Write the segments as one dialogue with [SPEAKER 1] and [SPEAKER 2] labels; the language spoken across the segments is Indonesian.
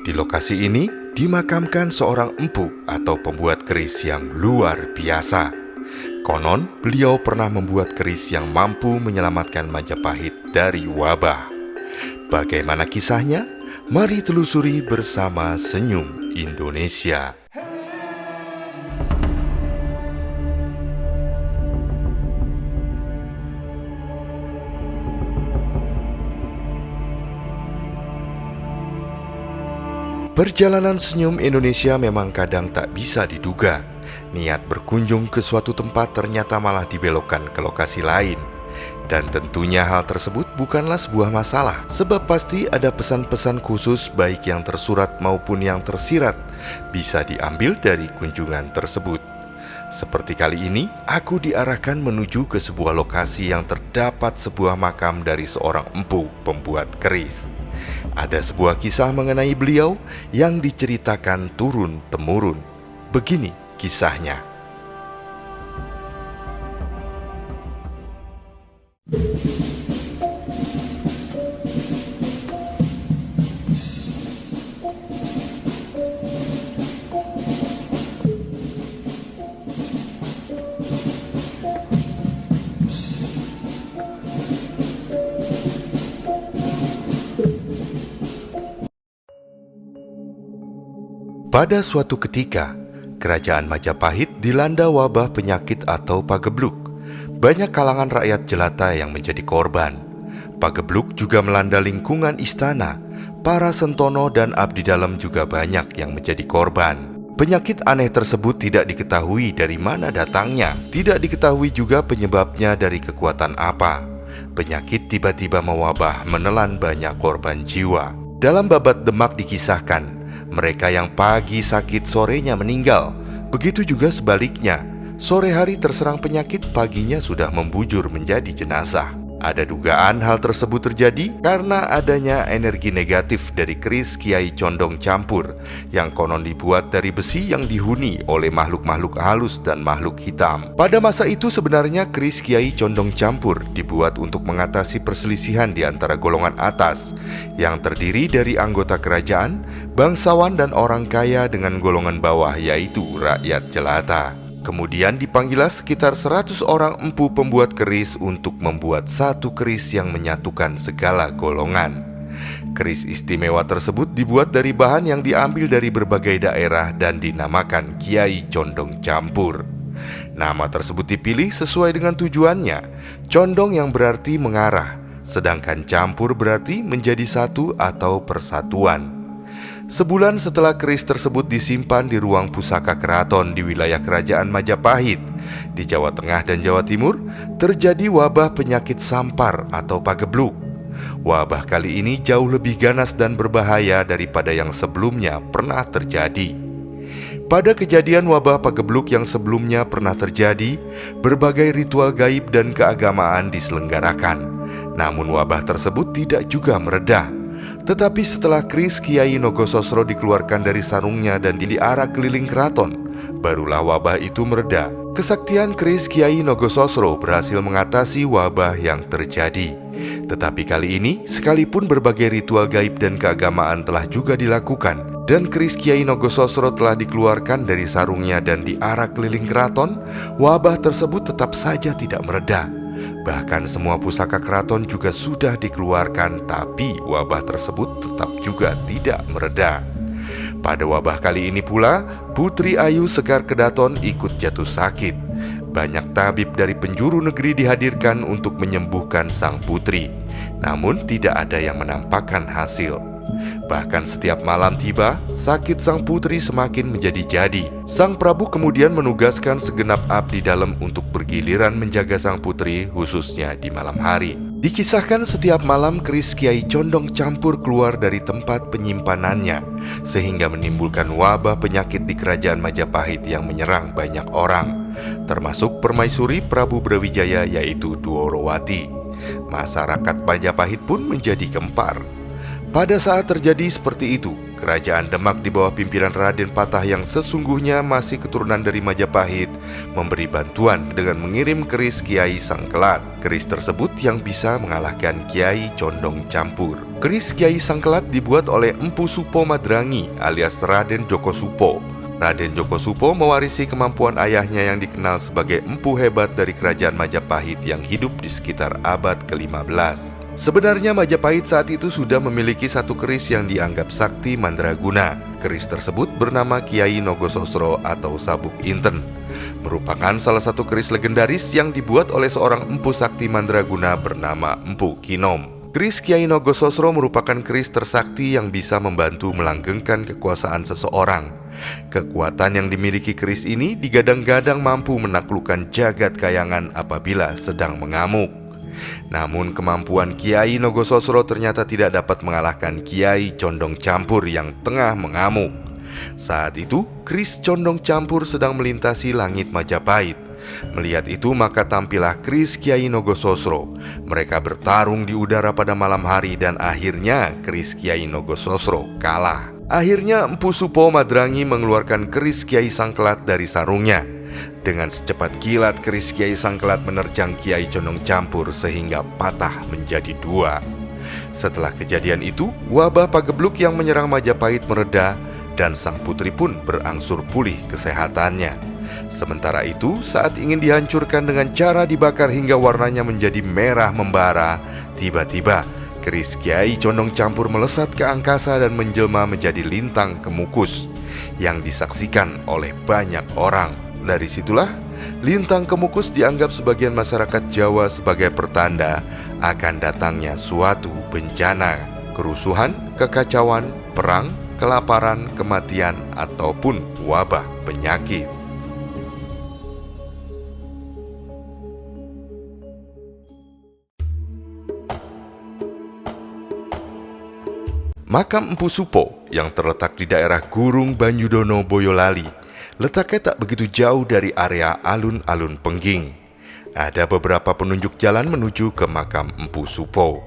[SPEAKER 1] Di lokasi ini dimakamkan seorang empu atau pembuat keris yang luar biasa. Konon, beliau pernah membuat keris yang mampu menyelamatkan Majapahit dari wabah. Bagaimana kisahnya? Mari telusuri bersama Senyum Indonesia. Perjalanan Senyum Indonesia memang kadang tak bisa diduga. Niat berkunjung ke suatu tempat ternyata malah dibelokkan ke lokasi lain. Dan tentunya hal tersebut bukanlah sebuah masalah, sebab pasti ada pesan-pesan khusus baik yang tersurat maupun yang tersirat bisa diambil dari kunjungan tersebut. Seperti kali ini, aku diarahkan menuju ke sebuah lokasi yang terdapat sebuah makam dari seorang empu pembuat keris. Ada sebuah kisah mengenai beliau yang diceritakan turun-temurun. Begini kisahnya. Pada suatu ketika, kerajaan Majapahit dilanda wabah penyakit atau pagebluk. Banyak kalangan rakyat jelata yang menjadi korban. Pagebluk juga melanda lingkungan istana. Para sentono dan abdi dalam juga banyak yang menjadi korban. Penyakit aneh tersebut tidak diketahui dari mana datangnya. Tidak diketahui juga penyebabnya dari kekuatan apa. Penyakit tiba-tiba mewabah menelan banyak korban jiwa. Dalam Babat Demak dikisahkan, mereka yang pagi sakit sorenya meninggal. Begitu juga sebaliknya, sore hari terserang penyakit, paginya sudah membujur menjadi jenazah. Ada dugaan hal tersebut terjadi karena adanya energi negatif dari keris Kiai Condong Campur yang konon dibuat dari besi yang dihuni oleh makhluk-makhluk halus dan makhluk hitam. Pada masa itu sebenarnya keris Kiai Condong Campur dibuat untuk mengatasi perselisihan di antara golongan atas yang terdiri dari anggota kerajaan, bangsawan dan orang kaya dengan golongan bawah yaitu rakyat jelata. Kemudian dipanggillah sekitar 100 orang empu pembuat keris untuk membuat satu keris yang menyatukan segala golongan. Keris istimewa tersebut dibuat dari bahan yang diambil dari berbagai daerah dan dinamakan Kiai Condong Campur. Nama tersebut dipilih sesuai dengan tujuannya. Condong yang berarti mengarah, sedangkan campur berarti menjadi satu atau persatuan. Sebulan setelah keris tersebut disimpan di ruang pusaka keraton di wilayah kerajaan Majapahit di Jawa Tengah dan Jawa Timur, terjadi wabah penyakit sampar atau pagebluk. Wabah kali ini jauh lebih ganas dan berbahaya daripada yang sebelumnya pernah terjadi. Pada kejadian wabah pagebluk yang sebelumnya pernah terjadi, berbagai ritual gaib dan keagamaan diselenggarakan. Namun wabah tersebut tidak juga mereda. Tetapi setelah keris Kiai Nogososro dikeluarkan dari sarungnya dan diarak keliling keraton, barulah wabah itu mereda. Kesaktian keris Kiai Nogososro berhasil mengatasi wabah yang terjadi. Tetapi kali ini, sekalipun berbagai ritual gaib dan keagamaan telah juga dilakukan, dan keris Kiai Nogososro telah dikeluarkan dari sarungnya dan diarak keliling keraton, wabah tersebut tetap saja tidak mereda. Bahkan semua pusaka keraton juga sudah dikeluarkan, tapi wabah tersebut tetap juga tidak mereda. Pada wabah kali ini pula, Putri Ayu Sekar Kedaton ikut jatuh sakit. Banyak tabib dari penjuru negeri dihadirkan untuk menyembuhkan sang putri. Namun tidak ada yang menampakkan hasil. Bahkan setiap malam tiba, sakit sang putri semakin menjadi-jadi. Sang Prabu kemudian menugaskan segenap abdi dalam untuk bergiliran menjaga sang putri, khususnya di malam hari. Dikisahkan setiap malam keris Kiai Condong Campur keluar dari tempat penyimpanannya, sehingga menimbulkan wabah penyakit di kerajaan Majapahit yang menyerang banyak orang, termasuk permaisuri Prabu Brawijaya yaitu Dworowati. Masyarakat Majapahit pun menjadi gempar. Pada saat terjadi seperti itu, Kerajaan Demak di bawah pimpinan Raden Patah yang sesungguhnya masih keturunan dari Majapahit memberi bantuan dengan mengirim keris Kiai Sangkelat. Keris tersebut yang bisa mengalahkan Kiai Condong Campur. Keris Kiai Sangkelat dibuat oleh Empu Supo Madrangi alias Raden Djoko Supo. Raden Djoko Supo mewarisi kemampuan ayahnya yang dikenal sebagai empu hebat dari kerajaan Majapahit yang hidup di sekitar abad ke-15. Sebenarnya Majapahit saat itu sudah memiliki satu keris yang dianggap sakti mandraguna. Keris tersebut bernama Kiai Nogososro atau Sabuk Inten, merupakan salah satu keris legendaris yang dibuat oleh seorang empu sakti mandraguna bernama Empu Kinom. Keris Kiai Nogososro merupakan keris tersakti yang bisa membantu melanggengkan kekuasaan seseorang. Kekuatan yang dimiliki keris ini digadang-gadang mampu menaklukkan jagat kayangan apabila sedang mengamuk. Namun kemampuan Kiai Nogososro ternyata tidak dapat mengalahkan Kiai Condong Campur yang tengah mengamuk. Saat itu, keris Condong Campur sedang melintasi langit Majapahit. Melihat itu maka tampillah keris Kiai Nogososro. Mereka bertarung di udara pada malam hari dan akhirnya keris Kiai Nogososro kalah. Akhirnya Empu Supo Madrangi mengeluarkan keris Kiai Sangkelat dari sarungnya. Dengan secepat kilat keris Kiai Sangkelat menerjang Kiai Condong Campur sehingga patah menjadi dua. Setelah kejadian itu, wabah pagebluk yang menyerang Majapahit mereda dan sang putri pun berangsur pulih kesehatannya. Sementara itu, saat ingin dihancurkan dengan cara dibakar hingga warnanya menjadi merah membara, tiba-tiba keris Kiai Condong Campur melesat ke angkasa dan menjelma menjadi lintang kemukus yang disaksikan oleh banyak orang. Dari situlah, lintang kemukus dianggap sebagian masyarakat Jawa sebagai pertanda akan datangnya suatu bencana, kerusuhan, kekacauan, perang, kelaparan, kematian, ataupun wabah penyakit. Makam Empu Supo yang terletak di daerah Gurung Banyudono, Boyolali letaknya tak begitu jauh dari area alun-alun Pengging. Ada beberapa penunjuk jalan menuju ke makam Empu Supo.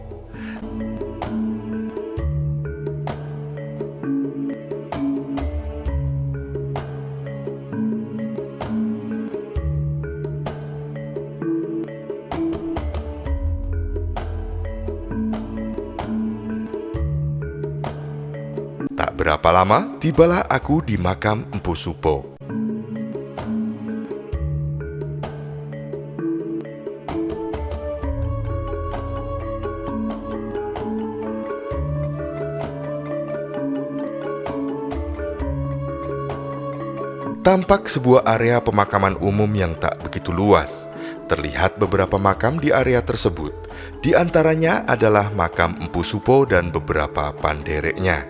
[SPEAKER 1] Tak berapa lama, tibalah aku di makam Empu Supo. Tampak sebuah area pemakaman umum yang tak begitu luas. Terlihat beberapa makam di area tersebut. Di antaranya adalah makam Empu Supo dan beberapa pandereknya.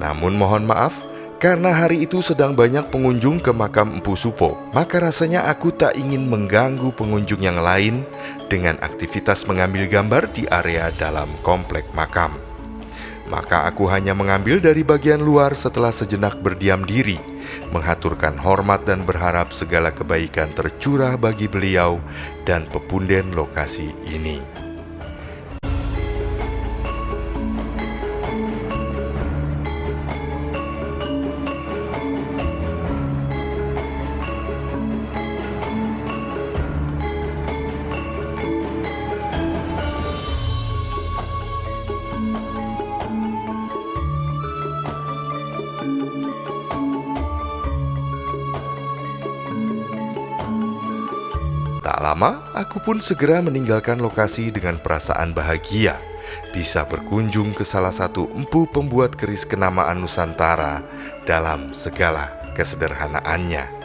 [SPEAKER 1] Namun mohon maaf, karena hari itu sedang banyak pengunjung ke makam Empu Supo, maka rasanya aku tak ingin mengganggu pengunjung yang lain dengan aktivitas mengambil gambar di area dalam komplek makam. Maka aku hanya mengambil dari bagian luar setelah sejenak berdiam diri, menghaturkan hormat dan berharap segala kebaikan tercurah bagi beliau dan pepunden lokasi ini. Tak lama, aku pun segera meninggalkan lokasi dengan perasaan bahagia bisa berkunjung ke salah satu empu pembuat keris kenamaan Nusantara dalam segala kesederhanaannya.